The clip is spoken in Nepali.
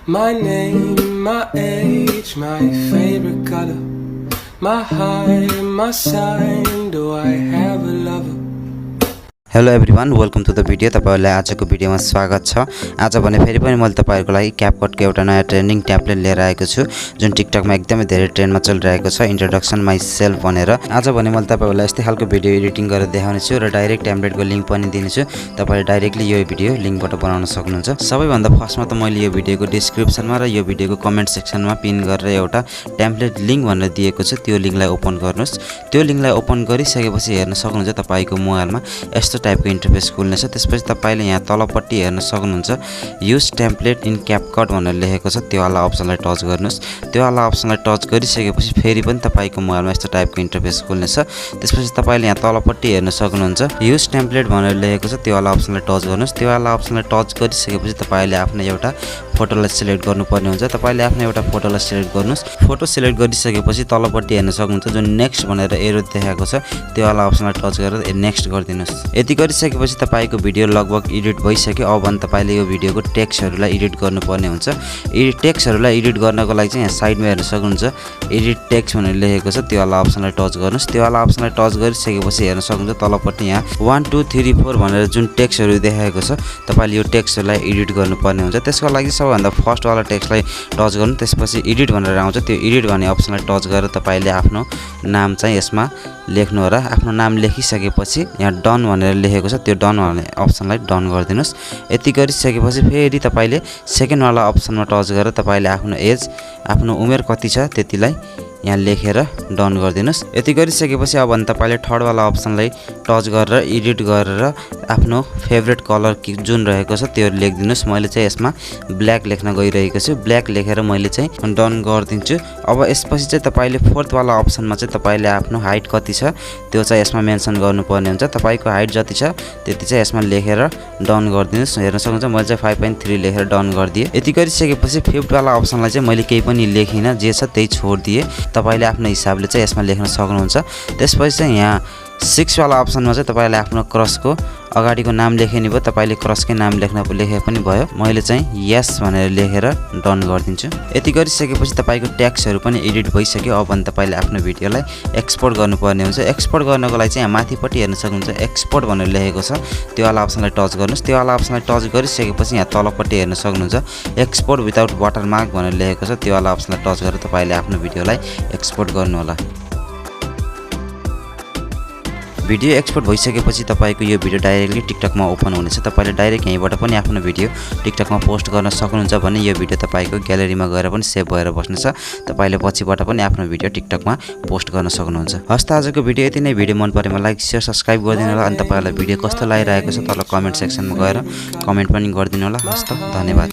My name, my age, my favorite color, my height, my sign, do I have a lover? Hello everyone welcome to the video. तपाईहरुलाई आजको भिडियोमा स्वागत छ। आज भने फेरि पनि मैले तपाईहरुको लागि CapCutको एउटा नयाँ ट्रेन्डिङ टेम्प्लेट लिएर आएको छु जुन टिकटकमा एकदमै धेरै ट्रेन्डमा चलिरहेको छ, इन्ट्रोडक्सन माइ सेल्फ भनेर। आज भने मैले तपाईहरुलाई यस्तै खालको भिडियो एडिटिङ गरेर देखाउने छु र डाइरेक्ट टेम्प्लेटको लिंक पनि दिनेछु। तपाईहरुले डाइरेक्टली यो भिडियो लिंकबाट बनाउन सक्नुहुन्छ। सबैभन्दा फर्स्टमा त मैले यो भिडियोको डिस्क्रिप्सनमा र यो भिडियोको कमेन्ट सेक्सनमा पिन गरेर एउटा टेम्प्लेट लिंक भनेर दिएको छु, त्यो लिंकलाई ओपन गर्नुस्। त्यो लिंकलाई ओपन गरिसकेपछि हेर्न सक्नुहुन्छ तपाईको मोबाइलमा यस्तो टाइपको इन्टरफेस खुल्नेछ। त्यसपछि तपाईले यहाँ तलपट्टि हेर्न सक्नुहुन्छ युज टेम्प्लेट इन CapCut भनेर लेखेको छ, त्यो वाला अप्सनलाई टच गर्नुस्। त्यो वाला अप्सनलाई टच गरिसकेपछि फेरि पनि तपाईको मोबाइलमा यस्तो टाइपको इन्टरफेस खुल्नेछ। त्यसपछि तपाईले यहाँ तलपट्टि हेर्न सक्नुहुन्छ युज टेम्प्लेट भनेर लेखेको छ, त्यो वाला अप्सनलाई टच गर्नुस्। त्यो वाला अप्सनलाई टच गरिसकेपछि तपाईले आफ्नो एउटा फोटोलाई सिलेक्ट गर्नुपर्ने हुन्छ। तपाईले आफ्नो एउटा फोटोलाई सिलेक्ट गर्नुस्। फोटो सिलेक्ट गरिसकेपछि तलपट्टि हेर्न सक्नुहुन्छ जुन नेक्स्ट भनेर एरो देखाएको छ, त्यो वाला अप्सनलाई टच गरेर नेक्स्ट गरिदिनुस्। यति गरिसकेपछि तपाईको भिडियो लगभग एडिट भइसक्यो। अब भने तपाईले यो भिडियोको टेक्स्टहरुलाई एडिट गर्नुपर्ने हुन्छ। टेक्स्टहरुलाई एडिट गर्नको लागि चाहिँ यहाँ साइडमा हेर्न सक्नुहुन्छ एडिट टेक्स्ट भनेर लेखेको छ, त्यो वाला अप्सनलाई टच गर्नुस्। त्यो वाला अप्सनलाई टच गरिसकेपछि हेर्न सक्नुहुन्छ तलपट्टि यहाँ 1 2 3 4 भनेर जुन टेक्स्टहरु देखाएको छ, तपाईले यो टेक्स्टहरुलाई एडिट गर्नुपर्ने हुन्छ। त्यसको लागि सबैभन्दा फर्स्ट वाला टेक्स्टलाई टच गर्नु, त्यसपछि एडिट भनेर आउँछ, त्यो एडिट भन्ने अप्सनलाई टच गरेर तपाईले आफ्नो नाम चाहिँ यसमा लेख्नु होला। आफ्नो नाम लेखिसकेपछि यहाँ डन भनेर लेखेको छ, त्यो डन भन्ने अप्सनलाई डन गरिदिनुस्। यति गरिसकेपछि फेरि तपाईले सेकेन्ड वाला अप्सनमा टच गरेर तपाईले आफ्नो एज, आफ्नो उमेर कति छ त्यतिलाई यहाँ लेखेर डन गरिदिनुस्। यति गरिसकेपछि अब भने तपाईले थर्ड वाला अप्सनलाई टच गरेर एडिट गरेर आफ्नो फेभरेट कलर जुन रहेको छ त्यो लेखिदिनुस्। मैले चाहिँ यसमा ब्ल्याक लेख्न गइरहेको छु, ब्ल्याक लेखेर मैले चाहिँ डन गरिदिन्छु। अब यसपछि चाहिँ तपाईले फोर्थ वाला अप्सनमा चाहिँ तपाईले आफ्नो हाइट कति छ त्यो चाहिँ यसमा मेन्सन गर्नुपर्ने हुन्छ। तपाईको हाइट जति छ त्यति चाहिँ यसमा लेखेर डन गरिदिनुस्। हेर्न सक्नुहुन्छ मैले चाहिँ 5.3 लेखेर डन गरिदिए। यति गरिसकेपछि फिफ्थ वाला अप्सनलाई चाहिँ मैले केही पनि लेखिन, जे छ त्यही छोडिदिए। तपाईले आफ्नो हिसाबले चाहिँ यसमा लेख्न सक्नुहुन्छ। त्यसपछि चाहिँ यहाँ 6 वाला अप्सनमा चाहिँ तपाईले आफ्नो क्रसको अगाडिको नाम लेख्ने भयो, तपाईले क्रसकै नाम लेखे पनि भयो। मैले चाहिँ यस भनेर लेखेर डन गरिदिन्छु। यति गरिसकेपछि तपाईको टेक्स्टहरु पनि एडिट भइसक्यो। अब भने तपाईले आफ्नो भिडियोलाई एक्सपोर्ट गर्नुपर्ने हुन्छ। एक्सपोर्ट गर्नको लागि चाहिँ यहाँ माथिपट्टि हेर्न सक्नुहुन्छ एक्सपोर्ट भनेर लेखेको छ, त्यो वाला अप्सनलाई टच गर्नुस्। त्यो वाला अप्सनलाई टच गरिसकेपछि यहाँ तलपट्टि हेर्न सक्नुहुन्छ एक्सपोर्ट विदाउट वाटरमार्क भनेर लेखेको छ, त्यो वाला अप्सनलाई टच गरेर तपाईले आफ्नो भिडियोलाई एक्सपोर्ट गर्नु होला। भिडियो एक्सपोर्ट भइसकेपछि तपाईको यो भिडियो डाइरेक्टली टिकटकमा ओपन हुनेछ। तपाईले डाइरेक्ट यहीँबाट पनि आफ्नो भिडियो टिकटकमा पोस्ट गर्न सक्नुहुन्छ भने यो भिडियो तपाईको ग्यालेरीमा गएर पनि सेभ भएर बस्नेछ। तपाईले पछिबाट पनि आफ्नो भिडियो टिकटकमा पोस्ट गर्न सक्नुहुन्छ। हस्त आजको भिडियो यति नै। भिडियो मन परेमा लाइक शेयर सब्स्क्राइब गरिदिनु होला। अनि तपाईहरुलाई भिडियो कस्तो लागिरहेको छ तल कमेन्ट सेक्सनमा गएर कमेन्ट पनि गरिदिनु होला। हस्त धन्यवाद।